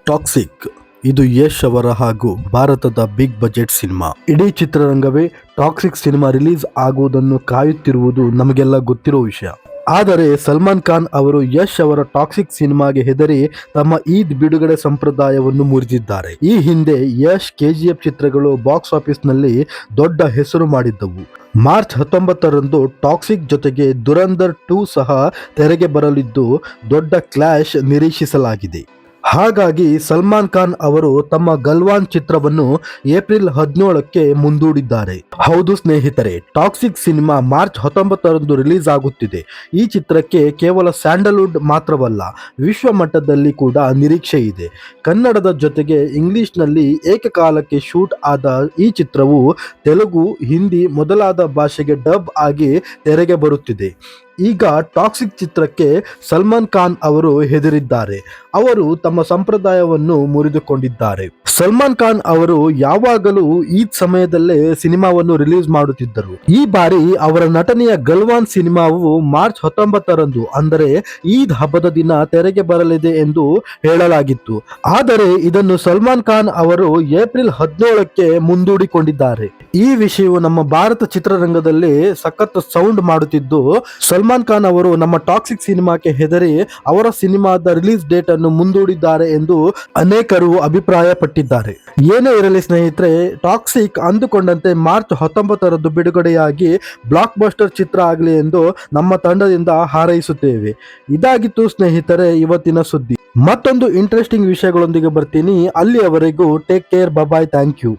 Toxic ಇದು ಯಶ್ ಅವರ ಹಾಗೂ ಭಾರತದ ಬಿಗ್ ಬಜೆಟ್ ಸಿನಿಮಾ. ಇಡೀ ಚಿತ್ರರಂಗವೇ ಟಾಕ್ಸಿಕ್ ಸಿನಿಮಾ ರಿಲೀಸ್ ಆಗುವುದನ್ನು ಕಾಯುತ್ತಿರುವುದು ನಮಗೆಲ್ಲ ಗೊತ್ತಿರೋ ವಿಷಯ. ಆದರೆ ಸಲ್ಮಾನ್ ಖಾನ್ ಅವರು ಯಶ್ ಅವರ ಟಾಕ್ಸಿಕ್ ಸಿನಿಮಾಗೆ ಹೆದರಿ ತಮ್ಮ ಈದ್ ಬಿಡುಗಡೆ ಸಂಪ್ರದಾಯವನ್ನು ಮುರಿದಿದ್ದಾರೆ. ಈ ಹಿಂದೆ ಯಶ್ KGF ಚಿತ್ರಗಳು ಬಾಕ್ಸ್ ಆಫೀಸ್ ನಲ್ಲಿ ದೊಡ್ಡ ಹೆಸರು ಮಾಡಿದ್ದವು. ಮಾರ್ಚ್ 19ರಂದು ಟಾಕ್ಸಿಕ್ ಜೊತೆಗೆ ದುರಂಧರ್ 2 ಸಹ ತೆರೆಗೆ ಬರಲಿದ್ದು ದೊಡ್ಡ ಕ್ಲಾಶ್ ನಿರೀಕ್ಷಿಸಲಾಗಿದೆ. ಹಾಗಾಗಿ ಸಲ್ಮಾನ್ ಖಾನ್ ಅವರು ತಮ್ಮ ಗಲ್ವಾನ್ ಚಿತ್ರವನ್ನು ಏಪ್ರಿಲ್ 17ಕ್ಕೆ ಮುಂದೂಡಿದ್ದಾರೆ. ಹೌದು ಸ್ನೇಹಿತರೆ, ಟಾಕ್ಸಿಕ್ ಸಿನಿಮಾ ಮಾರ್ಚ್ 19ರಂದು ರಿಲೀಸ್ ಆಗುತ್ತಿದೆ. ಈ ಚಿತ್ರಕ್ಕೆ ಕೇವಲ ಸ್ಯಾಂಡಲ್ವುಡ್ ಮಾತ್ರವಲ್ಲ, ವಿಶ್ವ ಮಟ್ಟದಲ್ಲಿ ಕೂಡ ನಿರೀಕ್ಷೆ ಇದೆ. ಕನ್ನಡದ ಜೊತೆಗೆ ಇಂಗ್ಲಿಷ್ನಲ್ಲಿ ಏಕಕಾಲಕ್ಕೆ ಶೂಟ್ ಆದ ಈ ಚಿತ್ರವು ತೆಲುಗು, ಹಿಂದಿ ಮೊದಲಾದ ಭಾಷೆಗೆ ಡಬ್ ಆಗಿ ತೆರೆಗೆ ಬರುತ್ತಿದೆ. ಈಗ ಟಾಕ್ಸಿಕ್ ಚಿತ್ರಕ್ಕೆ ಸಲ್ಮಾನ್ ಖಾನ್ ಅವರು ಹೆದರಿದ್ದಾರೆ. ಅವರು ತಮ್ಮ ಸಂಪ್ರದಾಯವನ್ನು ಮುರಿದುಕೊಂಡಿದ್ದಾರೆ. ಸಲ್ಮಾನ್ ಖಾನ್ ಅವರು ಯಾವಾಗಲೂ ಈದ್ ಸಮಯದಲ್ಲೇ ಸಿನಿಮಾವನ್ನು ರಿಲೀಸ್ ಮಾಡುತ್ತಿದ್ದರು. ಈ ಬಾರಿ ಅವರ ನಟನೆಯ ಗಲ್ವಾನ್ ಸಿನಿಮಾವು ಮಾರ್ಚ್ 19ರಂದು ಅಂದರೆ ಈದ್ ಹಬ್ಬದ ದಿನ ತೆರೆಗೆ ಬರಲಿದೆ ಎಂದು ಹೇಳಲಾಗಿತ್ತು. ಆದರೆ ಇದನ್ನು ಸಲ್ಮಾನ್ ಖಾನ್ ಅವರು ಏಪ್ರಿಲ್ 17ಕ್ಕೆ ಮುಂದೂಡಿಕೊಂಡಿದ್ದಾರೆ. ಈ ವಿಷಯವು ನಮ್ಮ ಭಾರತ ಚಿತ್ರರಂಗದಲ್ಲಿ ಸಖತ್ ಸೌಂಡ್ ಮಾಡುತ್ತಿದ್ದು, ಸಲ್ಮಾನ್ ಖಾನ್ ಅವರು ನಮ್ಮ ಟಾಕ್ಸಿಕ್ ಸಿನಿಮಾಕ್ಕೆ ಹೆದರಿ ಅವರ ಸಿನಿಮಾದ ರಿಲೀಸ್ ಡೇಟ್ ಅನ್ನು ಮುಂದೂಡಿದ್ದಾರೆ ಎಂದು ಅನೇಕರು ಅಭಿಪ್ರಾಯಪಟ್ಟಿದ್ದಾರೆ. ಏನೇ ಇರಲಿ ಸ್ನೇಹಿತರೆ, ಟಾಕ್ಸಿಕ್ ಅಂದುಕೊಂಡಂತೆ ಮಾರ್ಚ್ 19ರಂದು ಬಿಡುಗಡೆಯಾಗಿ ಬ್ಲಾಕ್ ಬಸ್ಟರ್ ಚಿತ್ರ ಆಗಲಿ ಎಂದು ನಮ್ಮ ತಂಡದಿಂದ ಹಾರೈಸುತ್ತೇವೆ. ಇದಾಗಿತ್ತು ಸ್ನೇಹಿತರೆ ಇವತ್ತಿನ ಸುದ್ದಿ. ಮತ್ತೊಂದು ಇಂಟ್ರೆಸ್ಟಿಂಗ್ ವಿಷಯಗಳೊಂದಿಗೆ ಬರ್ತೀನಿ. ಅಲ್ಲಿಯವರೆಗೂ take care, bye, thank you.